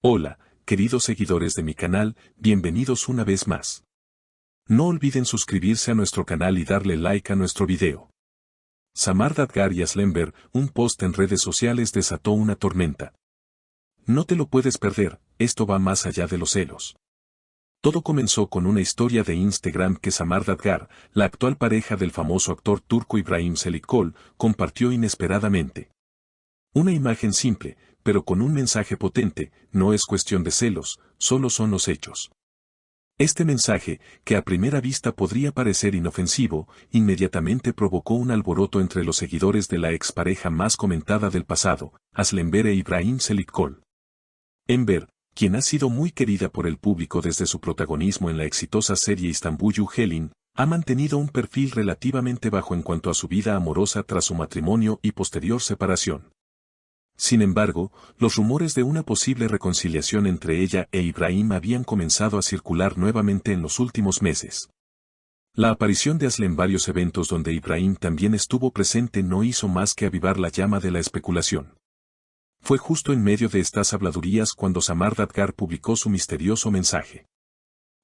Hola, queridos seguidores de mi canal, bienvenidos una vez más. No olviden suscribirse a nuestro canal y darle like a nuestro video. Samar Dadgar y Aslember, un post en redes sociales desató una tormenta. No te lo puedes perder, esto va más allá de los celos. Todo comenzó con una historia de Instagram que Samar Dadgar, la actual pareja del famoso actor turco Ibrahim Çelikkol, compartió inesperadamente. Una imagen simple, pero con un mensaje potente, no es cuestión de celos, solo son los hechos. Este mensaje, que a primera vista podría parecer inofensivo, inmediatamente provocó un alboroto entre los seguidores de la expareja más comentada del pasado, Aslember e Ibrahim Çelikkol. Enver, quien ha sido muy querida por el público desde su protagonismo en la exitosa serie Istanbul Gelin, ha mantenido un perfil relativamente bajo en cuanto a su vida amorosa tras su matrimonio y posterior separación. Sin embargo, los rumores de una posible reconciliación entre ella e Ibrahim habían comenzado a circular nuevamente en los últimos meses. La aparición de Asli en varios eventos donde Ibrahim también estuvo presente no hizo más que avivar la llama de la especulación. Fue justo en medio de estas habladurías cuando Samar Dadgar publicó su misterioso mensaje.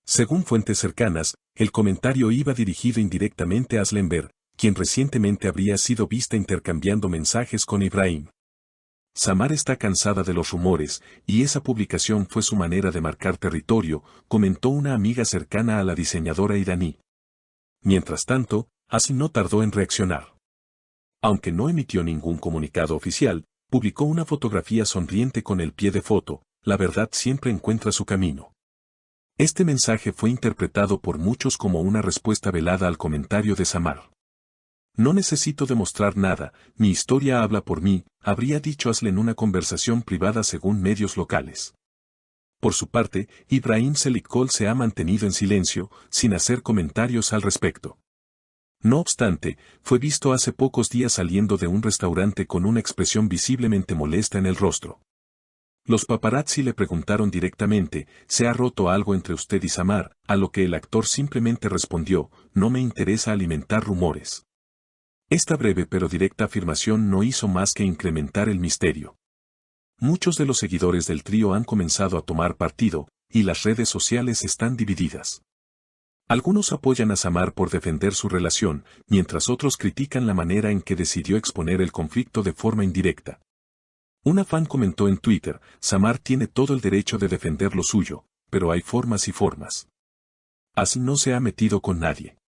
Según fuentes cercanas, el comentario iba dirigido indirectamente a Aslember, quien recientemente habría sido vista intercambiando mensajes con Ibrahim. Samar está cansada de los rumores, y esa publicación fue su manera de marcar territorio, comentó una amiga cercana a la diseñadora iraní. Mientras tanto, Asli no tardó en reaccionar. Aunque no emitió ningún comunicado oficial, publicó una fotografía sonriente con el pie de foto, la verdad siempre encuentra su camino. Este mensaje fue interpretado por muchos como una respuesta velada al comentario de Samar. No necesito demostrar nada, mi historia habla por mí, habría dicho Asli en una conversación privada según medios locales. Por su parte, Ibrahim Çelikkol se ha mantenido en silencio, sin hacer comentarios al respecto. No obstante, fue visto hace pocos días saliendo de un restaurante con una expresión visiblemente molesta en el rostro. Los paparazzi le preguntaron directamente, ¿se ha roto algo entre usted y Samar?, a lo que el actor simplemente respondió, no me interesa alimentar rumores. Esta breve pero directa afirmación no hizo más que incrementar el misterio. Muchos de los seguidores del trío han comenzado a tomar partido, y las redes sociales están divididas. Algunos apoyan a Samar por defender su relación, mientras otros critican la manera en que decidió exponer el conflicto de forma indirecta. Una fan comentó en Twitter, Samar tiene todo el derecho de defender lo suyo, pero hay formas y formas. Asli no se ha metido con nadie.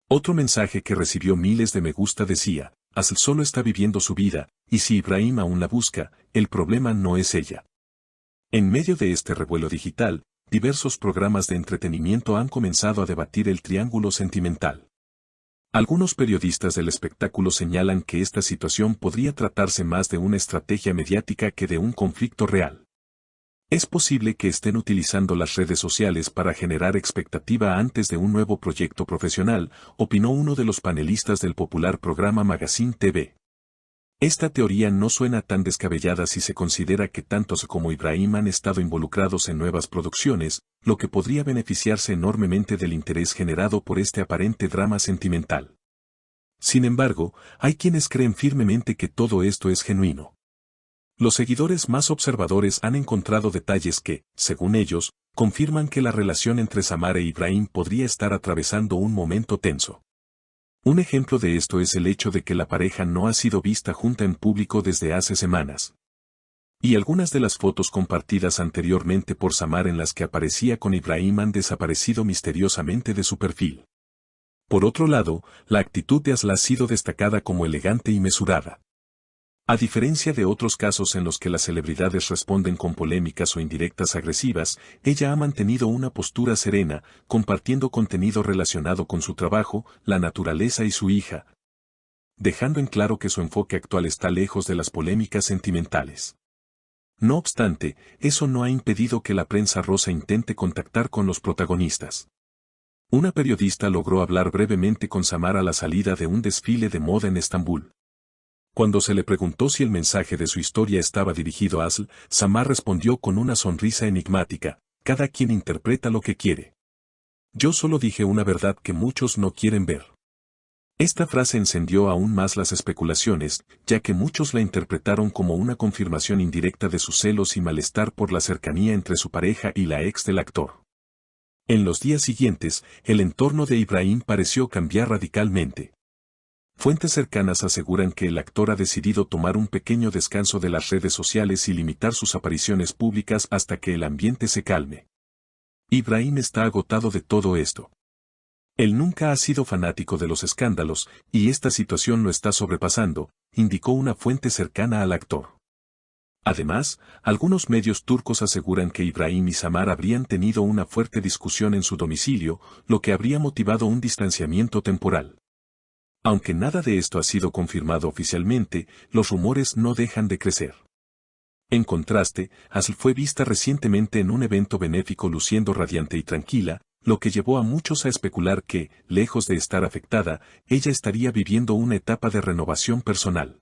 Otro mensaje que recibió miles de me gusta decía, Asli solo está viviendo su vida, y si Ibrahim aún la busca, el problema no es ella. En medio de este revuelo digital, diversos programas de entretenimiento han comenzado a debatir el triángulo sentimental. Algunos periodistas del espectáculo señalan que esta situación podría tratarse más de una estrategia mediática que de un conflicto real. Es posible que estén utilizando las redes sociales para generar expectativa antes de un nuevo proyecto profesional, opinó uno de los panelistas del popular programa Magazine TV. Esta teoría no suena tan descabellada si se considera que tanto Asli como Ibrahim han estado involucrados en nuevas producciones, lo que podría beneficiarse enormemente del interés generado por este aparente drama sentimental. Sin embargo, hay quienes creen firmemente que todo esto es genuino. Los seguidores más observadores han encontrado detalles que, según ellos, confirman que la relación entre Samar e Ibrahim podría estar atravesando un momento tenso. Un ejemplo de esto es el hecho de que la pareja no ha sido vista junta en público desde hace semanas. Y algunas de las fotos compartidas anteriormente por Samar en las que aparecía con Ibrahim han desaparecido misteriosamente de su perfil. Por otro lado, la actitud de Asli ha sido destacada como elegante y mesurada. A diferencia de otros casos en los que las celebridades responden con polémicas o indirectas agresivas, ella ha mantenido una postura serena, compartiendo contenido relacionado con su trabajo, la naturaleza y su hija, dejando en claro que su enfoque actual está lejos de las polémicas sentimentales. No obstante, eso no ha impedido que la prensa rosa intente contactar con los protagonistas. Una periodista logró hablar brevemente con Samar a la salida de un desfile de moda en Estambul. Cuando se le preguntó si el mensaje de su historia estaba dirigido a Asli, Samar respondió con una sonrisa enigmática, cada quien interpreta lo que quiere. Yo solo dije una verdad que muchos no quieren ver. Esta frase encendió aún más las especulaciones, ya que muchos la interpretaron como una confirmación indirecta de sus celos y malestar por la cercanía entre su pareja y la ex del actor. En los días siguientes, el entorno de Ibrahim pareció cambiar radicalmente. Fuentes cercanas aseguran que el actor ha decidido tomar un pequeño descanso de las redes sociales y limitar sus apariciones públicas hasta que el ambiente se calme. Ibrahim está agotado de todo esto. Él nunca ha sido fanático de los escándalos, y esta situación lo está sobrepasando, indicó una fuente cercana al actor. Además, algunos medios turcos aseguran que Ibrahim y Samar habrían tenido una fuerte discusión en su domicilio, lo que habría motivado un distanciamiento temporal. Aunque nada de esto ha sido confirmado oficialmente, los rumores no dejan de crecer. En contraste, Asl fue vista recientemente en un evento benéfico luciendo radiante y tranquila, lo que llevó a muchos a especular que, lejos de estar afectada, ella estaría viviendo una etapa de renovación personal.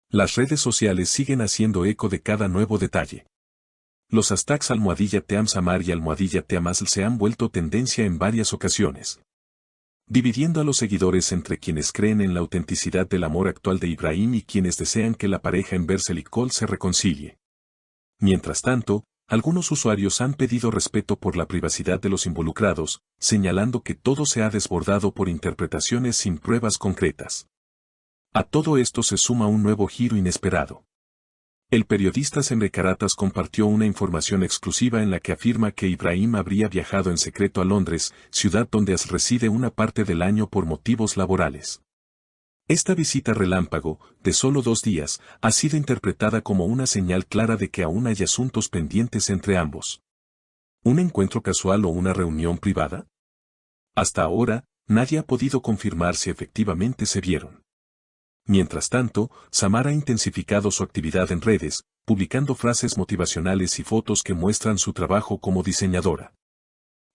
Las redes sociales siguen haciendo eco de cada nuevo detalle. Los hashtags #TeamSamar y #TeamAsl se han vuelto tendencia en varias ocasiones, dividiendo a los seguidores entre quienes creen en la autenticidad del amor actual de Ibrahim y quienes desean que la pareja en Verselicol se reconcilie. Mientras tanto, algunos usuarios han pedido respeto por la privacidad de los involucrados, señalando que todo se ha desbordado por interpretaciones sin pruebas concretas. A todo esto se suma un nuevo giro inesperado. El periodista Semre Karatas compartió una información exclusiva en la que afirma que Ibrahim habría viajado en secreto a Londres, ciudad donde reside una parte del año por motivos laborales. Esta visita relámpago, de solo 2 días, ha sido interpretada como una señal clara de que aún hay asuntos pendientes entre ambos. ¿Un encuentro casual o una reunión privada? Hasta ahora, nadie ha podido confirmar si efectivamente se vieron. Mientras tanto, Samar ha intensificado su actividad en redes, publicando frases motivacionales y fotos que muestran su trabajo como diseñadora.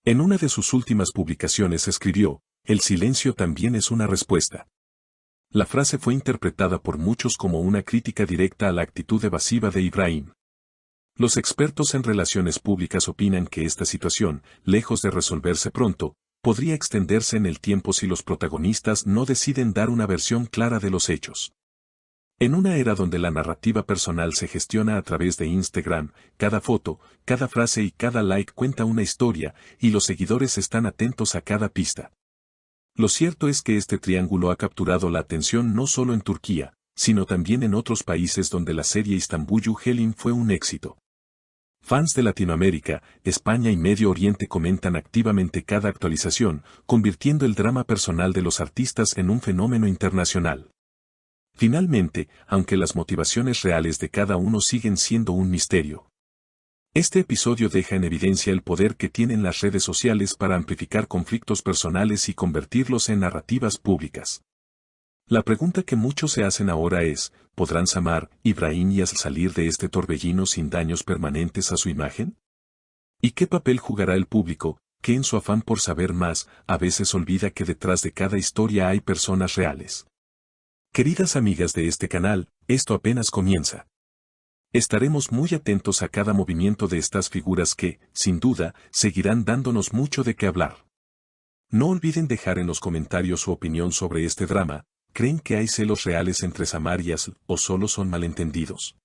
En una de sus últimas publicaciones escribió: "El silencio también es una respuesta". La frase fue interpretada por muchos como una crítica directa a la actitud evasiva de Ibrahim. Los expertos en relaciones públicas opinan que esta situación, lejos de resolverse pronto, podría extenderse en el tiempo si los protagonistas no deciden dar una versión clara de los hechos. En una era donde la narrativa personal se gestiona a través de Instagram, cada foto, cada frase y cada like cuenta una historia, y los seguidores están atentos a cada pista. Lo cierto es que este triángulo ha capturado la atención no solo en Turquía, sino también en otros países donde la serie Istanbul'u Gelin fue un éxito. Fans de Latinoamérica, España y Medio Oriente comentan activamente cada actualización, convirtiendo el drama personal de los artistas en un fenómeno internacional. Finalmente, aunque las motivaciones reales de cada uno siguen siendo un misterio, este episodio deja en evidencia el poder que tienen las redes sociales para amplificar conflictos personales y convertirlos en narrativas públicas. La pregunta que muchos se hacen ahora es: ¿podrán Samar, Ibrahim y Asl salir de este torbellino sin daños permanentes a su imagen? ¿Y qué papel jugará el público, que en su afán por saber más, a veces olvida que detrás de cada historia hay personas reales? Queridas amigas de este canal, esto apenas comienza. Estaremos muy atentos a cada movimiento de estas figuras que, sin duda, seguirán dándonos mucho de qué hablar. No olviden dejar en los comentarios su opinión sobre este drama. ¿Creen que hay celos reales entre Samar y Asl o solo son malentendidos?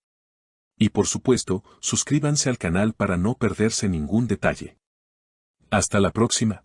Y por supuesto, suscríbanse al canal para no perderse ningún detalle. Hasta la próxima.